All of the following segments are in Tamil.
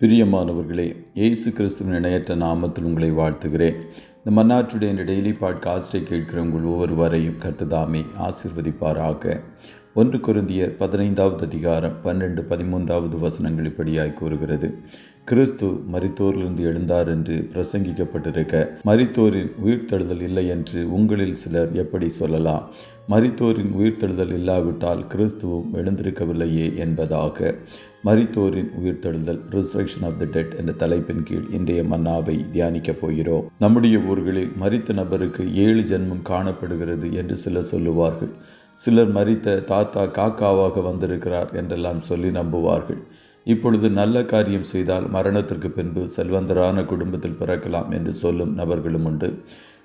பிரியமானவர்களே, இயேசு கிறிஸ்துவின் இணையற்ற நாமத்தில் உங்களை வாழ்த்துகிறேன். இந்த மன்னாற்றுடைய இந்த டெய்லி பாட்காஸ்டை கேட்கிற உங்கள் ஒவ்வொருவரையும் கர்த்தர் ஆசீர்வதிப்பாராக. 1 கொரிந்தியர் 15வது அதிகாரம் 12-13வது வசனங்கள் இப்படியாய் கூறுகிறது. கிறிஸ்து மரித்தோரிலிருந்து எழுந்தார் என்று பிரசங்கிக்கப்பட்டிருக்க, மரித்தோரின் உயிர்த்தெழுதல் இல்லை என்று உங்களில் சிலர் எப்படி சொல்லலாம்? மரித்தோரின் உயிர்த்தெழுதல் இல்லாவிட்டால் கிறிஸ்துவும் எழுந்திருக்கவில்லையே என்பதாக. மரித்தோரின் உயிர்த்தெழுதல், ரிசரக்ஷன் ஆஃப் தி டெட் என்ற தலைப்பின் கீழ் இன்றைய மன்னாவை தியானிக்கப் போகிறோம். நம்முடைய ஊர்களில் மரித்த நபருக்கு 7 ஜென்மம் காணப்படுகிறது என்று சிலர் சொல்லுவார்கள். சிலர் மரித்த தாத்தா காக்காவாக வந்திருக்கிறார் என்றெல்லாம் சொல்லி நம்புவார்கள். இப்பொழுது நல்ல காரியம் செய்தால் மரணத்திற்கு பின்பு செல்வந்தரான குடும்பத்தில் பிறக்கலாம் என்று சொல்லும் நபர்களும் உண்டு.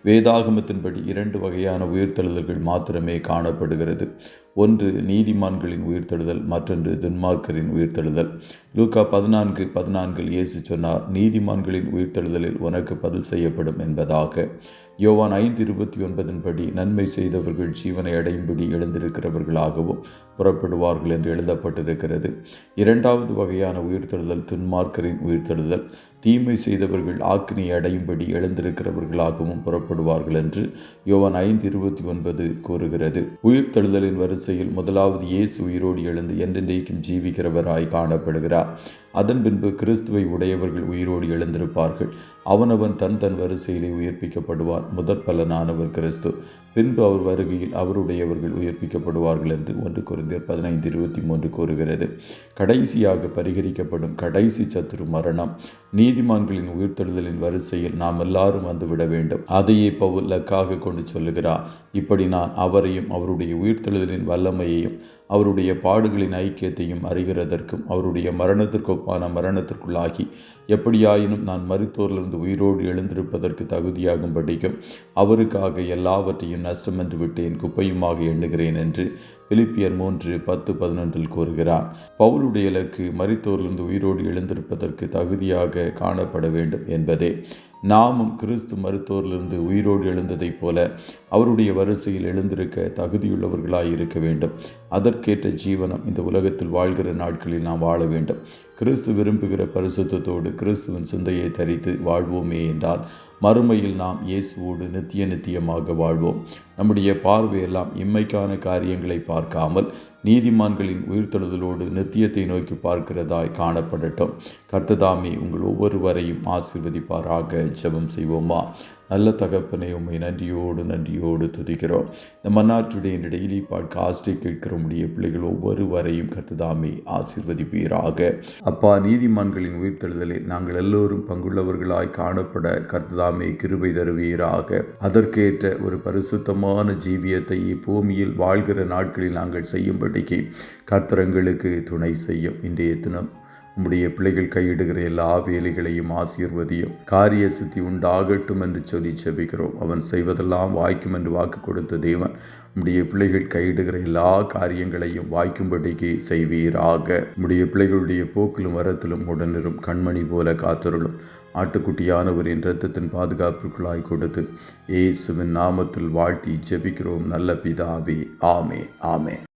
வேதாகமத்தின்படி 2 வகையான உயிர்த்தெழுதல்கள் மாத்திரமே காணப்படுகிறது. ஒன்று நீதிமான்களின் உயிர்த்தெழுதல், மற்றொன்று துன்மார்க்கரின் உயிர்த்தெழுதல். லூக்கா 14:14 இயேசு சொன்னார், நீதிமான்களின் உயிர்த்தெழுதலில் உனக்கு பதில் செய்யப்படும் என்பதாக. யோவான் 5:29 படி நன்மை செய்தவர்கள் ஜீவனை அடையும்படி எழுந்திருக்கிறவர்களாகவும் புறப்படுவார்கள் என்று எழுதப்பட்டிருக்கிறது. 2வது வகையான உயிர்த்தெழுதல் துன்மார்க்கரின் உயிர்த்தெழுதல். தீமை செய்தவர்கள் ஆக்கினை அடையும்படி எழுந்திருக்கிறவர்களாகவும் புறப்படுவார்கள் என்று யோவான் 5:29 கூறுகிறது. உயிர்த்தெழுதலின் வரிசையில் முதலாவது இயேசு உயிரோடு எழுந்து என்றென்றைக்கும் ஜீவிக்கிறவராய் காணப்படுகிறார். அதன் பின்பு கிறிஸ்துவை உடையவர்கள் உயிரோடு எழுந்திருப்பார்கள். அவனவன் தன் வரிசையிலே உயிர்ப்பிக்கப்படுவான். முதற் பலனானவர் கிறிஸ்து. பின்பு அவர் வருகையில் அவருடையவர்கள் உயிர்ப்பிக்கப்படுவார்கள் என்று 1 கொரிந்தியர் 15:23 கூறுகிறது. கடைசியாக பரிகரிக்கப்படும் கடைசி சத்துரு மரணம். நீதிமான்களின் உயிர்த்தெழுதலின் வரிசையில் நாம் எல்லாரும் வந்துவிட வேண்டும். அதையே பவுல் இலக்காக கொண்டு சொல்லுகிறார். இப்படி நான் அவரையும் அவருடைய உயிர்த்தெழுதலின் வல்லமையையும் அவருடைய பாடுகளின் ஐக்கியத்தையும் அறிகிறதற்கும் அவருடைய மரணத்திற்கொப்பான மரணத்திற்குள்ளாகி எப்படியாயினும் நான் மரித்தோரிலிருந்து உயிரோடு எழுந்திருப்பதற்கு தகுதியாகும்படிக்கும் அவருக்காக எல்லாவற்றையும் நஷ்டமென்று விட்டேன், குப்பையுமாக எண்ணுகிறேன் என்று பிலிப்பியர் 3:10-11 கூறுகிறார். பவுலுடைய இலக்கு மரித்தோரிலிருந்து உயிரோடு எழுந்திருப்பதற்கு தகுதியாக காணப்பட வேண்டும் என்பதே. நாமும் கிறிஸ்து மரித்தோரிலிருந்து உயிரோடு எழுந்ததைப் போல அவருடைய வரிசையில் எழுந்திருக்க தகுதியுள்ளவர்களாய் இருக்க வேண்டும். அதற்கேற்ற ஜீவனம் இந்த உலகத்தில் வாழ்கிற நாட்களில் நாம் வாழ வேண்டும். கிறிஸ்து விரும்புகிற பரிசுத்தத்தோடு கிறிஸ்துவின் சிந்தையை தரித்து வாழ்வோமே என்றால் மறுமையில் நாம் இயேசுவோடு நித்தியமாக வாழ்வோம். நம்முடைய பார்வையெல்லாம் இம்மைக்கான காரியங்களை பார்க்காமல் நீதிமான்களின் உயிர்த்தெழுதலோடு நித்தியத்தை நோக்கி பார்க்கிறதாய் காணப்படட்டும். கர்த்தர் உங்கள் ஒவ்வொருவரையும் ஆசீர்வதிப்பாராக. ஜெபம் செய்வோமா? நல்ல தகப்பனை, உம்மை நன்றியோடு துதிக்கிறோம். இந்த மன்னாற்றுடைய இந்த டெய்லி பாட்காஸ்டை கேட்கிற உடைய பிள்ளைகள் ஒவ்வொருவரையும் கர்த்தர் ஆசீர்வதிப்பீராக. அப்பா, நீதிமான்களின் உயிர்த்தெழுதலில் நாங்கள் எல்லோரும் பங்குள்ளவர்களாய் காணப்பட கர்த்தர் கிருபை தருவீராக. அதற்கேற்ற ஒரு பரிசுத்தமான ஜீவியத்தை இப்பூமியில் வாழ்கிற நாட்களில் நாங்கள் செய்யும்படிக்கு கர்த்தர் எங்களுக்கு துணை செய்யும். இன்றைய தினம் உம்முடைய பிள்ளைகள் கையிடுகிற எல்லா வேலைகளையும் ஆசீர்வதியும். காரிய சித்தி உண்டாகட்டும் என்று சொல்லி ஜெபிக்கிறோம். அவன் செய்வதெல்லாம் வாய்க்கும் என்று வாக்கு கொடுத்த தேவன் உம்முடைய பிள்ளைகள் கையிடுகிற எல்லா காரியங்களையும் வாய்க்கும்படிக்கு செய்வீராக. உம்முடைய பிள்ளைகளுடைய போக்கிலும் வரத்திலும் உடனிரும். கண்மணி போல காத்தருளும். ஆட்டுக்குட்டியானவரின் இரத்தத்தின் பாதுகாப்புக்குள்ளாய் கொடுத்து இயேசுவின் நாமத்தில் வாழ்த்தி ஜெபிக்கிறோம் நல்ல பிதாவே. ஆமே.